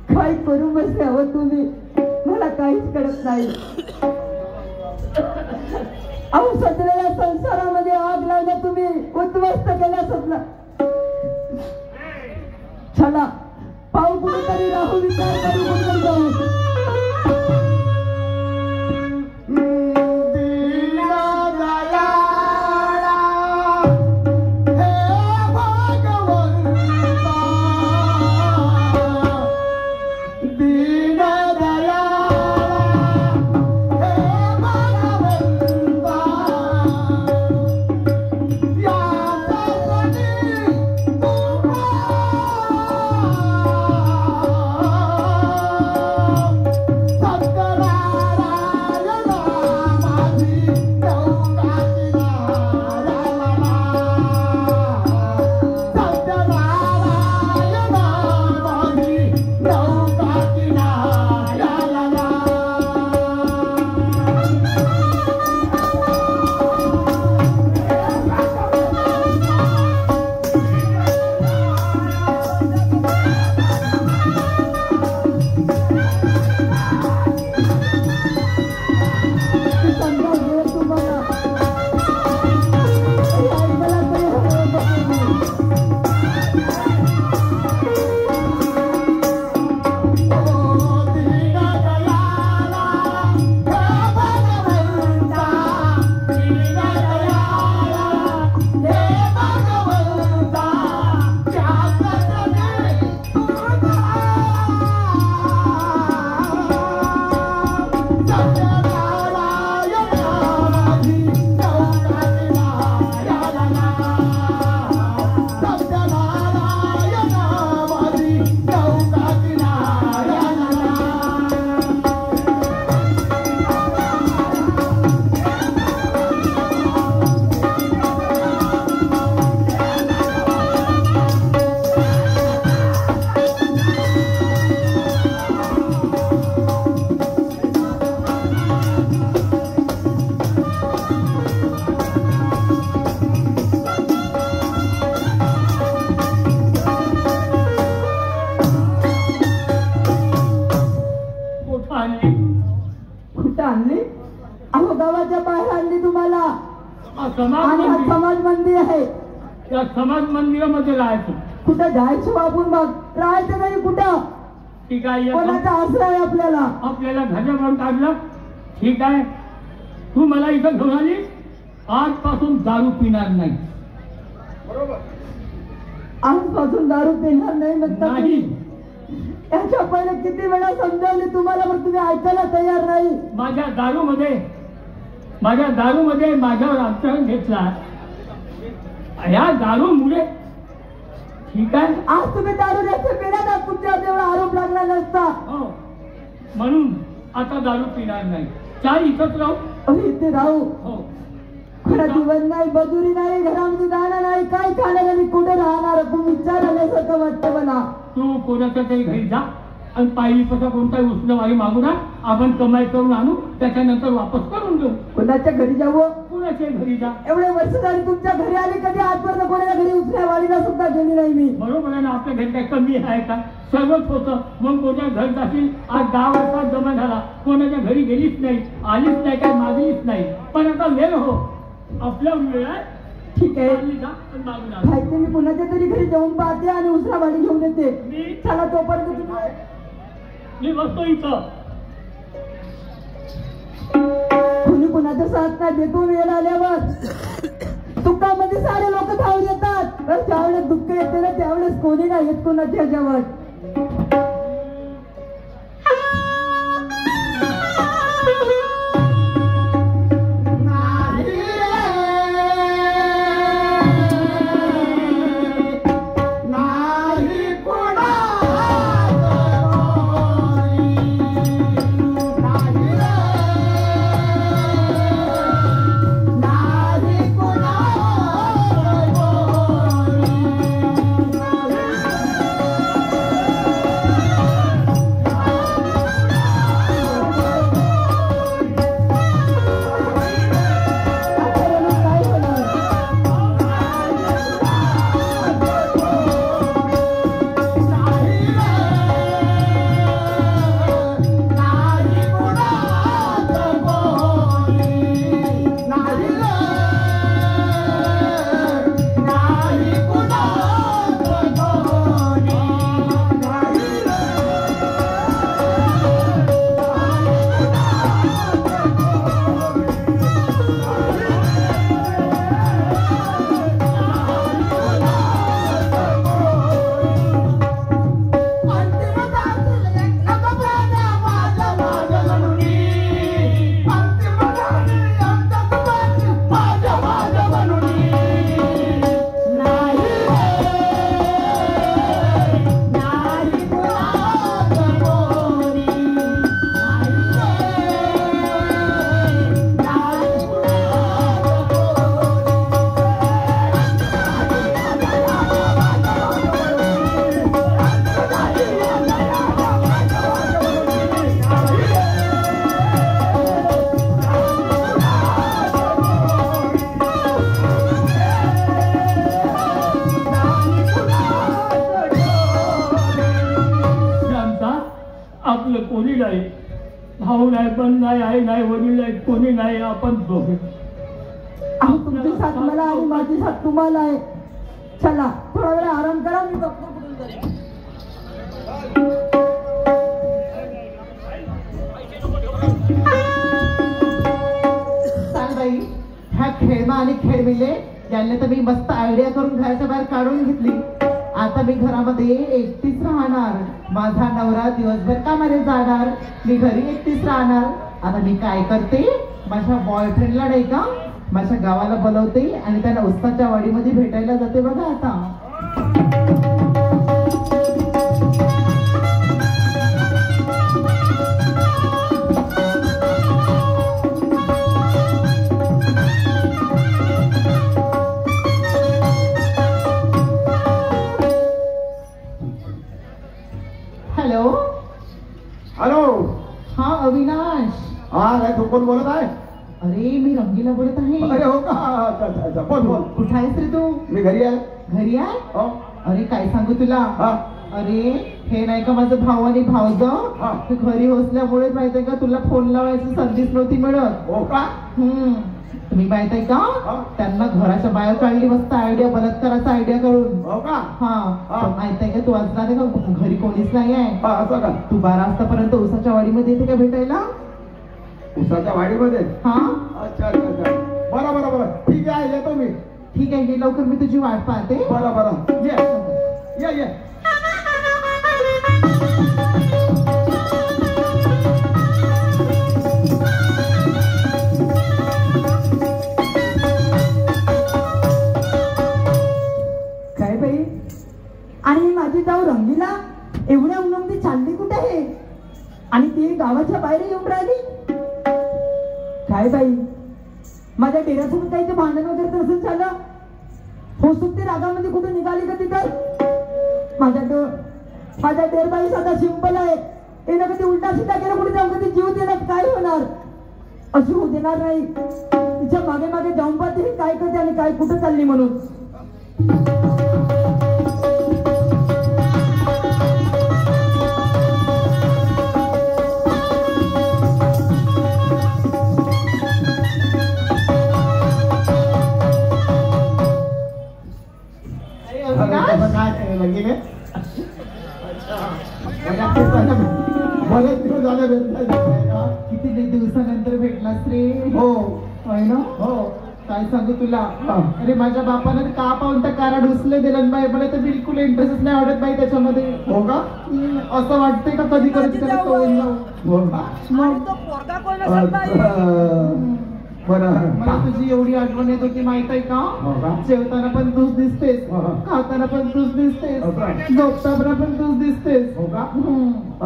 काय करू बसले हो तुम्ही, मला काहीच कळत नाही. अहो सगळ्या संसारामध्ये आग लावल्या तुम्ही, उद्ध्वस्त केल्या सगळं. चला पाहू कुठेतरी राहू, विचार करू कुठे जाऊ. समाज मंदिर आहे, त्या समाज मंदिरामध्ये राहायचं. कुठं जायचं बाबून, मग राहायचं नाही कुठं. ठीक आहे, कोणाचा आश्रय आहे आपल्याला, आपल्याला घराबाहेर काढलं. ठीक आहे, तू मला इथं घेऊन आली, आजपासून दारू पिणार नाही. बरोबर, आजपासून दारू पिणार नाही नाही. याच्या पहिले किती वेळा समजावले तुम्हाला, पण तुम्ही ऐकायला तयार नाही. माझ्या दारूमध्ये माझ्यावर अपमान घेतला. या दारूमुळे, ठीक आहे, आज तुम्ही दारू जास्त पिण्यात तुमच्यावर एवढा आरोप लागला नसता. हो, म्हणून आता दारू पिणार नाही. चार इथंच राहू. इथे राहू. हो, खरं जीवन नाही, मजुरी नाही, घरामध्ये जाणार नाही, काय खाणार आणि कुठे राहणार, तुम्ही विचार आल्यासारखं वाटतं मला. तू कोणाच्या तरी घरी जा आणि पायरी पसा कोणताही उष्णवारी मागू ना, आपण कमाई करून आणू, त्याच्यानंतर वापस करून देऊ. कोणाच्या घरी जाऊ, कुणाच्या घरी जा. एवढे वर्ष झाली तुमच्या घरी आली, कधी आजपर्यंत कोणाच्या घरी उष्णवारीला सुद्धा गेली नाही मी. बरोबर आहे ना, आपल्या घरी काय कमी आहे का? सर्वच होतं. मग कोणत्या घर जाशील, आज 10 वर्षात जमा झाला, कोणाच्या घरी गेलीच नाही, आलीच नाही, काय मागलीच नाही. पण आता वेळ हो, आपला वेळ आहे. ठीक आहे, मागून मी कुणाच्या तरी घरी जाऊन पाहते आणि उसरा भाडी घेऊन येते. चला तोपर्यंत तुम्ही, मी बसतो इथं. कोणी कुणाचा साथ नाही देतो. वेळ आल्यावर दुःखामध्ये सारे लोक धावून येतात, तर त्यावेळेस दुःख येते ना, त्यावेळेस कोणी नाही येत कोणाच्या ह्याच्यावर. आपलं कोणी नाही, भाऊ नाही, पण नाही, आई नाही, वडील नाही, कोणी नाही, आपण दोघे. अहो तुमची साथ मला आणि माझी साथ तुम्हाला आहे. चला थोडा वेळ आराम करा, मी डॉक्टर कुठून जाईल. चाल बाई, ह्या खेळमा आणि खेळमिले यांनी तर मी मस्त आयडिया करून घराच्या बाहेर काढून घेतली. आता मी घरामध्ये एकटीच राहणार. माझा नवरा दिवसभर कामाला जाणार, मी घरी एकटीच राहणार. आता मी काय करते, माझ्या बॉयफ्रेंडला नाही का माझ्या गावाला बोलवते आणि त्यांना उस्ताच्या वाडीमध्ये भेटायला जाते. बघा आता हॅलो हॅलो. हा अविनाश. हा काय तू कोण बोलत आहे? अरे मी रंगीला बोलत आहे. अरे हो का? अच्छा अच्छा अच्छा. बोल बोल. कुठे आहेस रे तू? मी घरी आहे. घरी आहे? हो. अरे काय सांगू तुला. हा. अरे हे नाही का माझं भाऊ आणि भाऊज हा. घरी बसल्यामुळे माहितीये का तुला फोन लावायची संधीच नव्हती मिळत. हो का? तुम्ही माहितीये का हा. त्यांना घराच्या बाहेर काढली मस्त आयडिया, बलात्काराचा आयडिया करून. हो का? हा हा. पण माहितीये का तू वाचला नाही का घरी कोणीच नाही आहे. हा असं का? तू 12 वाजतापर्यंत उसाच्या वाडीमध्ये येते का भेटायला? उसाच्या वाडीमध्ये? हा अच्छा अच्छा अच्छा. बरं बरं बरं, ठीक आहे, येतो मी. ठीक आहे, ये लवकर, मी तुझी वाट पाहते. बरं बरं, ये ये. काय बाई, आणि माझी जाऊ रंगीला एवढ्या उन्हामध्ये चालली कुठे आहे, आणि ती गावाच्या बाहेर येऊन राहिली. काय बाई, माझ्या डेऱ्यासोबत काही ते भांडण वगैरे तर असं झालं. होसून ते रागामध्ये कुठे निघाली का तिथं. माझ्या डेरबाई साधा सिंपल आहे. ते ना कधी उलटा सीधा केला कुठे जाऊन कधी जीव दिला काय होणार, अशी होऊ देणार नाही. तिच्या मागे मागे जाऊन पाहते काय करते आणि काय कुठं चालली म्हणून. काय लगीने? बरेच दिवस झाले भेटला. किती दिवसानंतर भेटलास रे. हो होय ना. हो. काय सांगू तुला. हा. अरे माझ्या बापानं का पाहून त्या कारा ढुसले दिलं बाई, मला तर बिलकुल इंटरेस्टच नाही आवडत बाई त्याच्यामध्ये. हो का? असं वाटतंय का कधी कधी त्याला सवय लावू. हो का? बरं. मला तुझी एवढी आठवण येत होती माहित आहे हो का. का? जेवताना पण तूच दिसतेस, हो. खाताना पण तूच दिसतेस, हो का? झोपताना पण तूच दिसतेस. हो का?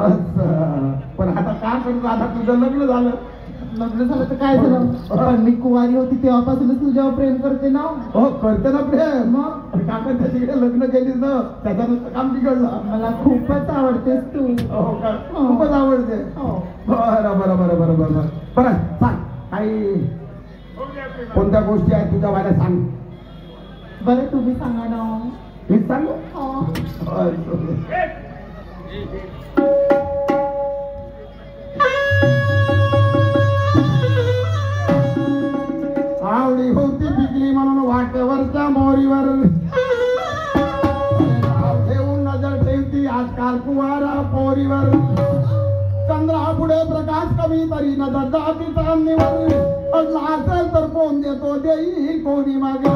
असं. पण आता काय करू, आता तुझं लग्न झालं. लग्न झालं तर काय झालं, पण मी कुवारी होती तेव्हापासूनच तुझ्यावर प्रेम करते ना. हो करते ना प्रेम. मग काका त्याच्याकडे लग्न केलीस ना, त्याच्यानं काम बिघडलं. मला खूपच आवडतेस तू. हो का? खूपच आवडते. हो. बरं बरं बरं बरं बरं बरं सांग, काही कोणत्या गोष्टी आहेत तुझ्या वाड्यात सांग. बरं तुम्ही सांगा ना. मी सांगू? हो. आवडी होती पिकली म्हणून वाटेवरच्या मोरीवर ठेवून नजर ठेवती आजकाल कुवारा पोरीवर. चंद्रा पुढे प्रकाश कमी तरी नजर जाती चांदणीवर. अडला असेल तर कोण देतो देईल कोणी मागे.